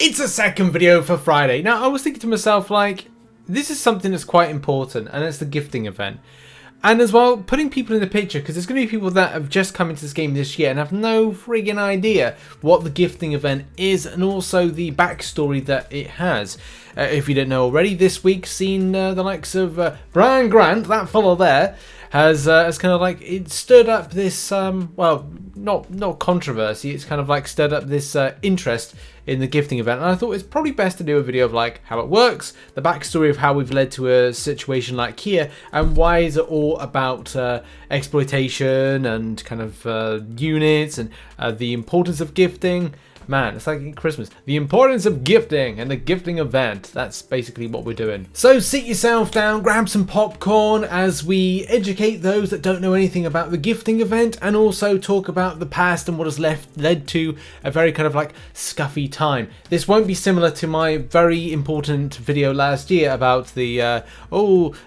It's a second video for Friday. Now, I was thinking to myself, like, this is something that's quite important, and it's the gifting event. And as well, putting people in the picture, because there's going to be people that have just come into this game this year and have no friggin' idea what the gifting event is, and also the backstory that it has. If you didn't know already, this week's seen the likes of Brian Grant, that fellow there, has kind of like, it stirred up this, well, not controversy, it's kind of like stirred up this interest in the gifting event, and I thought it's probably best to do a video of like how it works, the backstory of how we've led to a situation like here, and why is it all about exploitation and kind of units and the importance of gifting. Man, it's like Christmas. The importance of gifting and the gifting event. That's basically what we're doing. So sit yourself down, grab some popcorn as we educate those that don't know anything about the gifting event, and also talk about the past and what has led to a very kind of like scuffy time. This won't be similar to my very important video last year about the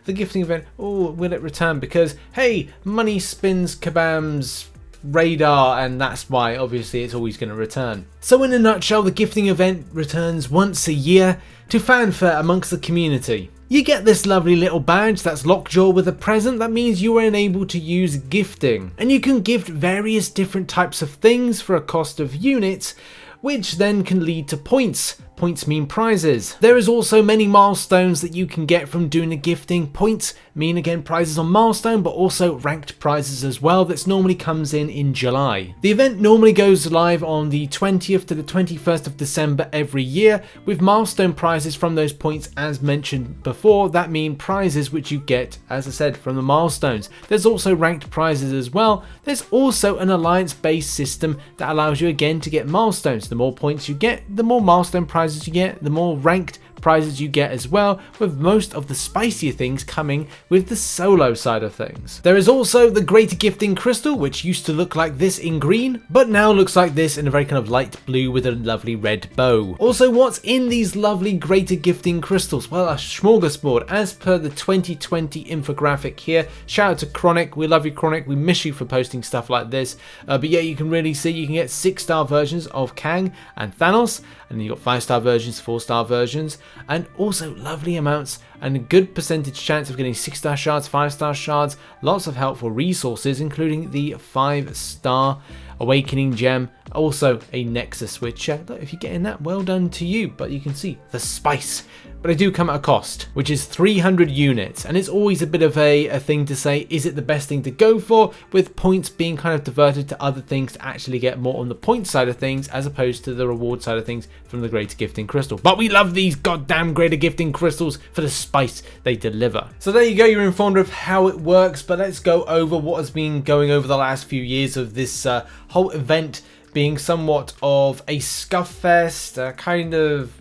the gifting event. Oh, will it return? Because hey, money spins Kabam's radar, and that's why obviously it's always going to return. So in a nutshell, the gifting event returns once a year to fanfare amongst the community. You get this lovely little badge that's lockjaw with a present that means you are enabled to use gifting, and you can gift various different types of things for a cost of units, which then can lead to points. Points mean prizes. There is also many milestones that you can get from doing the gifting. Points mean again prizes on milestone, but also ranked prizes as well. That's normally comes in July. The event normally goes live on the 20th to the 21st of December every year, with milestone prizes from those points as mentioned before. That mean prizes which you get, as I said, from the milestones. There's also ranked prizes as well. There's also an alliance based system that allows you again to get milestones. The more points you get, the more milestone prizes you get, the more ranked prizes you get as well, with most of the spicier things coming with the solo side of things. There is also the Greater Gifting Crystal, which used to look like this in green, but now looks like this in a very kind of light blue with a lovely red bow. Also, what's in these lovely Greater Gifting Crystals? Well, a smorgasbord, as per the 2020 infographic here. Shout out to Chronic, we love you Chronic, we miss you for posting stuff like this, but yeah, you can really see you can get 6-star versions of Kang and Thanos, and you've got 5-star versions, 4-star versions, and also lovely amounts and a good percentage chance of getting 6-star shards, 5-star shards, lots of helpful resources, including the 5-star Awakening Gem, also a Nexus, which look, if you're getting that, well done to you, but you can see the spice. But they do come at a cost, which is 300 units, and it's always a bit of a thing to say, is it the best thing to go for, with points being kind of diverted to other things to actually get more on the point side of things, as opposed to the reward side of things from the Greater Gifting Crystal. But we love these goddamn Greater Gifting Crystals for the spice they deliver. So there you go, you're informed of how it works, but let's go over what has been going over the last few years of this whole event being somewhat of a scuff fest, kind of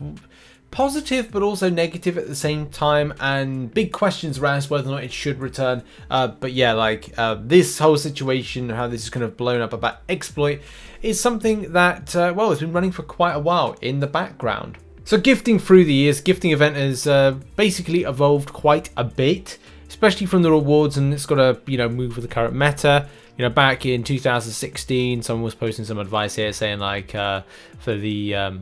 positive but also negative at the same time, and big questions around whether or not it should return. But yeah, like this whole situation, how this is kind of blown up about exploit, is something that well, it's been running for quite a while in the background. So gifting through the years, gifting event has basically evolved quite a bit, especially from the rewards, and it's got to move with the current meta. Back in 2016, someone was posting some advice here saying like for the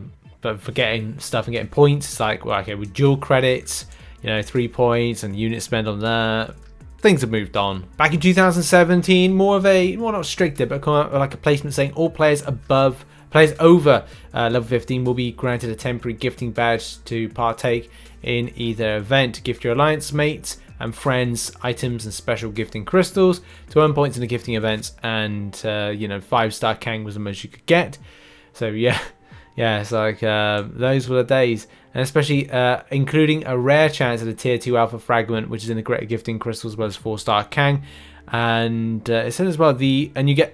but for getting stuff and getting points, it's like, well, okay, with dual credits, 3 points and unit spend on that. Things have moved on. Back in 2017, more not stricter, but kind of like a placement saying all players over level 15 will be granted a temporary gifting badge to partake in either event. Gift your alliance mates and friends items and special gifting crystals to earn points in the gifting events, and 5-star Kang was the most you could get. So yeah, it's like those were the days, and especially including a rare chance at a tier 2 alpha fragment, which is in the Greater Gifting Crystal, as well as 4-star Kang, and it says as well and you get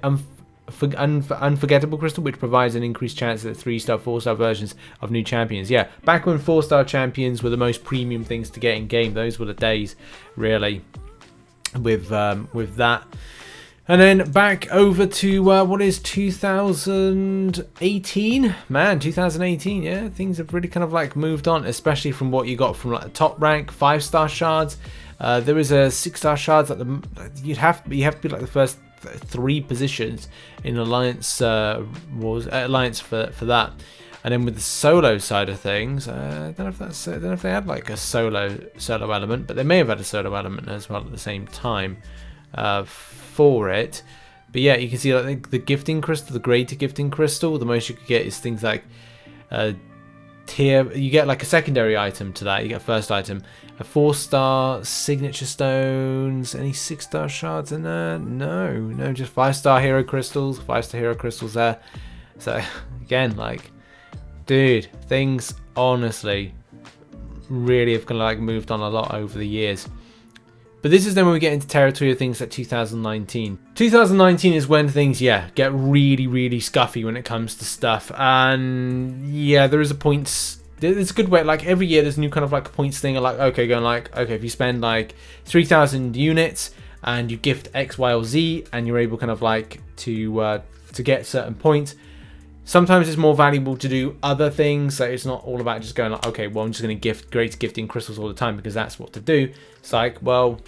Unforgettable Crystal, which provides an increased chance at 3-star, 4-star versions of new champions. Yeah, back when 4-star champions were the most premium things to get in game, those were the days, really, with that. And then back over to what is 2018? Man, 2018, yeah, things have really kind of like moved on, especially from what you got from like the top rank 5-star shards. There is a 6-star shards, like you have to be like the first 3 positions in alliance wars, alliance for that. And then with the solo side of things, I don't know if they had like a solo element, but they may have had a solo element as well at the same time for it. But yeah, you can see like the gifting crystal, the greater gifting crystal. The most you could get is things like tier. You get like a secondary item to that. You get a first item, a 4-star signature stones. Any 6-star shards in there? No, just 5-star hero crystals. 5-star hero crystals there. So again, like, dude, things honestly really have kind of like moved on a lot over the years. But this is then when we get into territory of things like 2019. 2019 is when things, get really, really scuffy when it comes to stuff. And yeah, there is a points. It's a good way. Like every year, there's a new kind of like points thing. Like okay, if you spend like 3,000 units and you gift X, Y, or Z, and you're able kind of like to get certain points. Sometimes it's more valuable to do other things. So it's not all about just going like, okay, well, I'm just going to gift great gifting crystals all the time because that's what to do. It's like, well,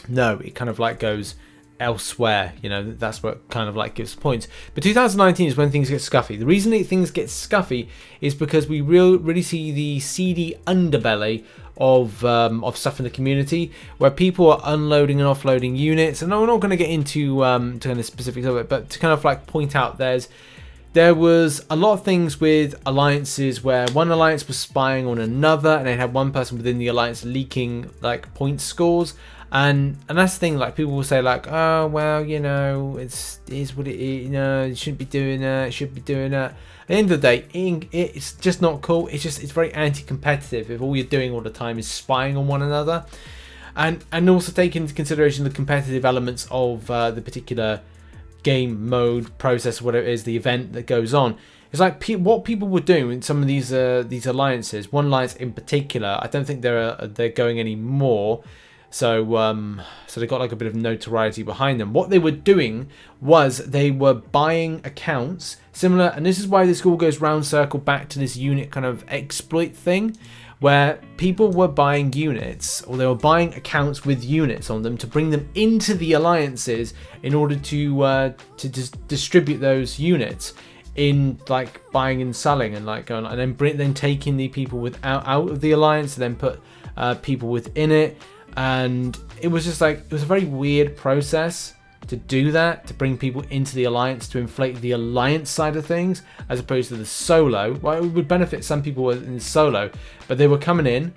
no, it kind of like goes elsewhere. You know, that's what kind of like gives points. But 2019 is when things get scuffy. The reason that things get scuffy is because we really see the seedy underbelly of stuff in the community where people are unloading and offloading units. And we're not going to get into kind of specifics of it, but to kind of like point out there was a lot of things with alliances where one alliance was spying on another, and they had one person within the alliance leaking like point scores, and that's the thing. Like people will say like, oh well, you know, it is what it is. You know, you shouldn't be doing that. You should be doing that. At the end of the day, it's just not cool. It's very anti-competitive if all you're doing all the time is spying on one another, and also take into consideration the competitive elements of the particular game mode, process, whatever it is, the event that goes on. It's like what people were doing in some of these alliances. One alliance in particular, I don't think they're going anymore. So they got like a bit of notoriety behind them. What they were doing was they were buying accounts similar, and this is why this all goes round circle back to this unit kind of exploit thing, where people were buying units, or they were buying accounts with units on them to bring them into the alliances in order to distribute those units in like buying and selling and like going, and then taking the people out of the alliance and then put people within it. And it was just like, it was a very weird process to do that, to bring people into the alliance, to inflate the alliance side of things, as opposed to the solo. Well, it would benefit some people in solo, but they were coming in,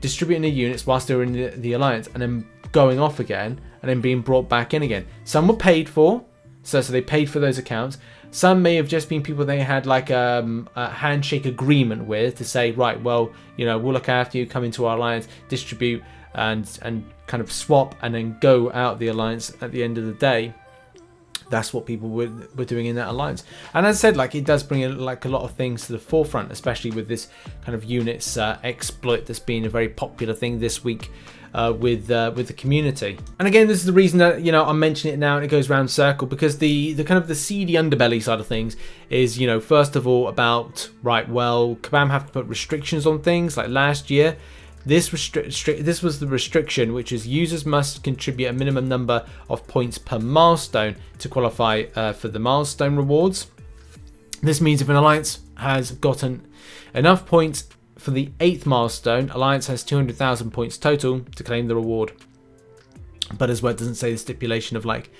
distributing the units whilst they were in the alliance, and then going off again, and then being brought back in again. Some were paid for, so they paid for those accounts. Some may have just been people they had like a handshake agreement with to say, right, well, you know, we'll look after you, come into our alliance, distribute, and kind of swap and then go out the alliance at the end of the day. That's what people were doing in that alliance. And as I said, like, it does bring like a lot of things to the forefront, especially with this kind of units exploit that's been a very popular thing this week with the community. And again, this is the reason that, you know, I'm mentioning it now and it goes round circle, because the kind of the seedy underbelly side of things is, you know, first of all about, right, well, Kabam have to put restrictions on things. Like last year, this was the restriction, which is users must contribute a minimum number of points per milestone to qualify for the milestone rewards. This means if an alliance has gotten enough points for the 8th milestone, alliance has 200,000 points total to claim the reward. But as well, it doesn't say the stipulation of like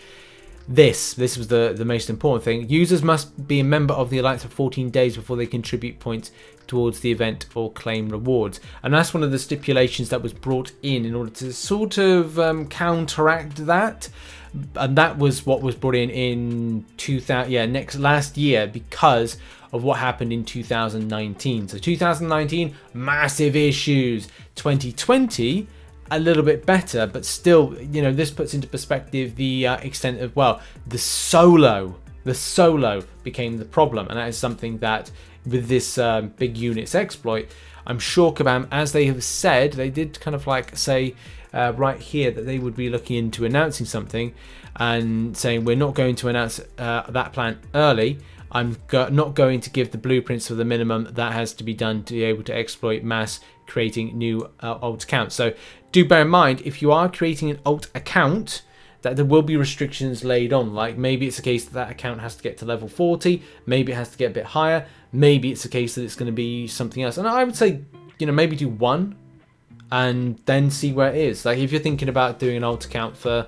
this was the most important thing. Users must be a member of the alliance for 14 days before they contribute points towards the event or claim rewards. And that's one of the stipulations that was brought in order to sort of counteract that. And that was what was brought in last year, because of what happened in 2019. So 2019, massive issues. 2020, a little bit better, but still, you know, this puts into perspective the extent of, well, the solo became the problem. And that is something that with this big units exploit, I'm sure Kabam, as they have said, they did kind of like say right here that they would be looking into announcing something and saying, we're not going to announce that plan early. I'm not going to give the blueprints for the minimum that has to be done to be able to exploit mass creating new alt accounts. So do bear in mind, if you are creating an alt account, that there will be restrictions laid on. Like maybe it's a case that that account has to get to level 40, maybe it has to get a bit higher, maybe it's a case that it's going to be something else. And I would say, you know, maybe do one and then see where it is. Like if you're thinking about doing an alt account for,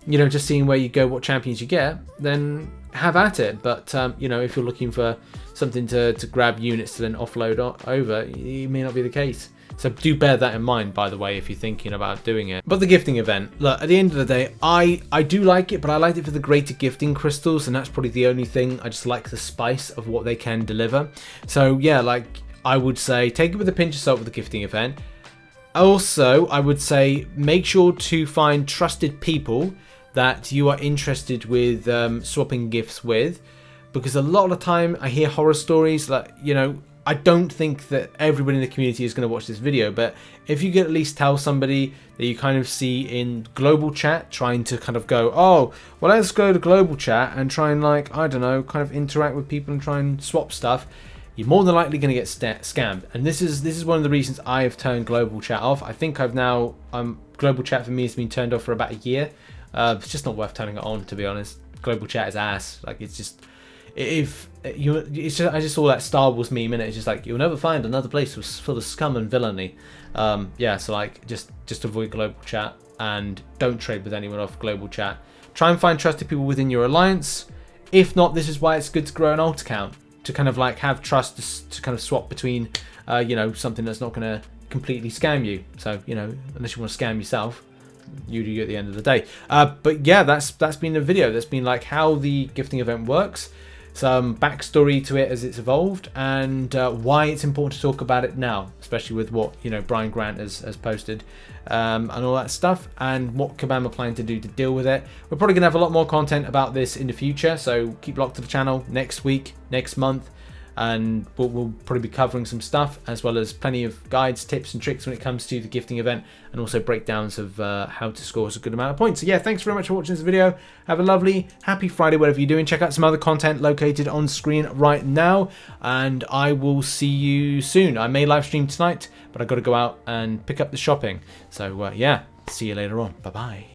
you know, just seeing where you go, what champions you get, then have at it. But you know, if you're looking for something to grab units to then offload over, it may not be the case. So do bear that in mind, by the way, if you're thinking about doing it. But the gifting event, look, at the end of the day, I do like it, but I liked it for the greater gifting crystals, and that's probably the only thing. I just like the spice of what they can deliver. So yeah, like I would say take it with a pinch of salt with the gifting event. Also, I would say make sure to find trusted people that you are interested with swapping gifts with, because a lot of the time I hear horror stories. Like, you know, I don't think that everybody in the community is going to watch this video, but if you could at least tell somebody that you kind of see in global chat trying to kind of go, oh, well, let's go to global chat and try and, like, I don't know, kind of interact with people and try and swap stuff, you're more than likely going to get scammed. And this is one of the reasons I have turned global chat off. I think I've now global chat for me has been turned off for about a year. It's just not worth turning it on, to be honest. Global chat is ass. Like, it's just, if you, it's just, I just saw that Star Wars meme, and it's just like, you'll never find another place full of scum and villainy. Yeah, so like just avoid global chat and don't trade with anyone off global chat. Try and find trusted people within your alliance. If not, this is why it's good to grow an alt account, to kind of like have trust to kind of swap between, you know, something that's not going to completely scam you. So, you know, unless you want to scam yourself, you do at the end of the day. But yeah, that's been the video. That's been like how the gifting event works, some backstory to it as it's evolved, and why it's important to talk about it now, especially with what, you know, Brian Grant has posted, and all that stuff, and what Kabam are planning to do to deal with it. We're probably gonna have a lot more content about this in the future, so keep locked to the channel next week, next month, and we'll probably be covering some stuff, as well as plenty of guides, tips and tricks when it comes to the gifting event, and also breakdowns of how to score a good amount of points. So yeah, thanks very much for watching this video. Have a lovely, happy Friday, whatever you're doing. Check out some other content located on screen right now, and I will see you soon. I may live stream tonight, but I've got to go out and pick up the shopping. So yeah, see you later on. Bye-bye.